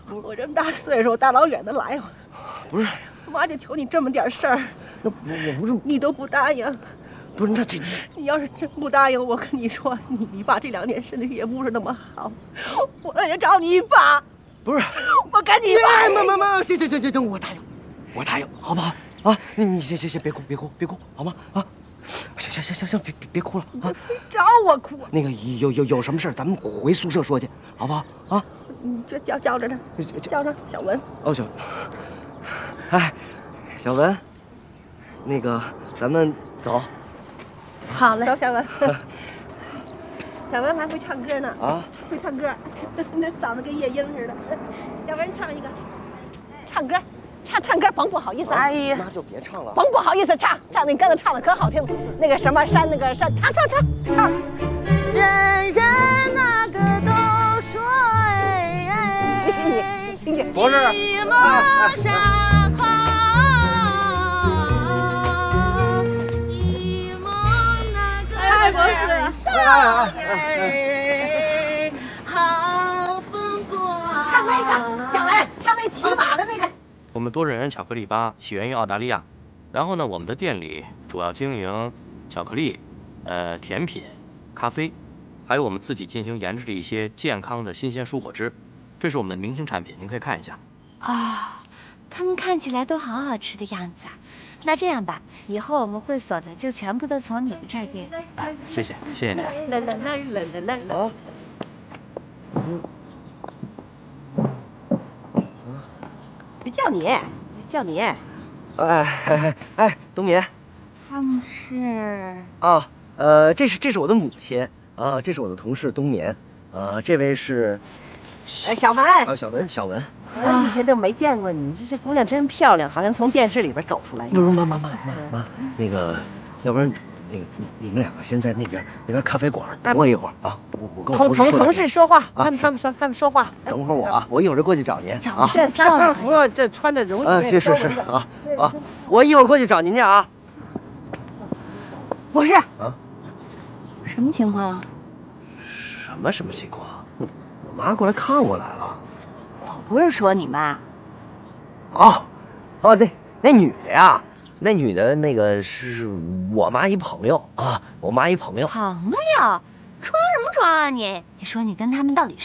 我这么大岁数，大老远的来，不是，妈就求你这么点事儿，那我不是，你都不答应。不是那这，你要是真不答应，我跟你说，你爸这2年身体也不是那么好，我也找你爸。不是，我跟你爸。妈，行，我答应，好不好？啊，你先别哭，好吗？啊，行，别哭了啊！找我哭？那个有什么事咱们回宿舍说去，好不好？啊，你这叫着呢，叫着小文。哦，哎，小文，那个咱们走。好嘞，走，小文。小文还会唱歌呢啊，会唱歌，那嗓子跟夜莺似的。小文唱一个，唱歌，唱歌，甭不好意思。哎呀，那就别唱了，甭不好意思，唱，你刚才唱的可好听了。那个什么山，那个山，唱。人那个都说你听听，不是。太不是少年，好风光。唱那个，小文，唱那骑马的那个。我们多人巧克力吧起源于澳大利亚，然后呢，我们的店里主要经营巧克力、甜品、咖啡，还有我们自己进行研制的一些健康的新鲜蔬果汁，这是我们的明星产品，您可以看一下。啊，他们看起来都好好吃的样子啊。那这样吧，以后我们会所的就全部都从你们这儿订。谢谢您。来。啊。叫你。哎，冬眠。他们是啊，这是我的母亲啊，这是我的同事冬眠，这位是，小文。啊，小文。我以前都没见过你，这姑娘真漂亮，好像从电视里边走出来。不是妈，那个，要不然那个你们两个先在那边咖啡馆等我一会儿啊，我跟我同事说话，他们说话。等会儿我一会儿就过去找您啊。这上班服这穿的容易。是啊，我一会儿过去找您去啊。不是啊？什么情况啊？什么情况？我妈过来看我来了。我不是说你妈。哦，那女的呀，那女的那个是我妈一朋友啊，我妈一朋友。朋友？装什么装啊你？你说你跟他们到底是？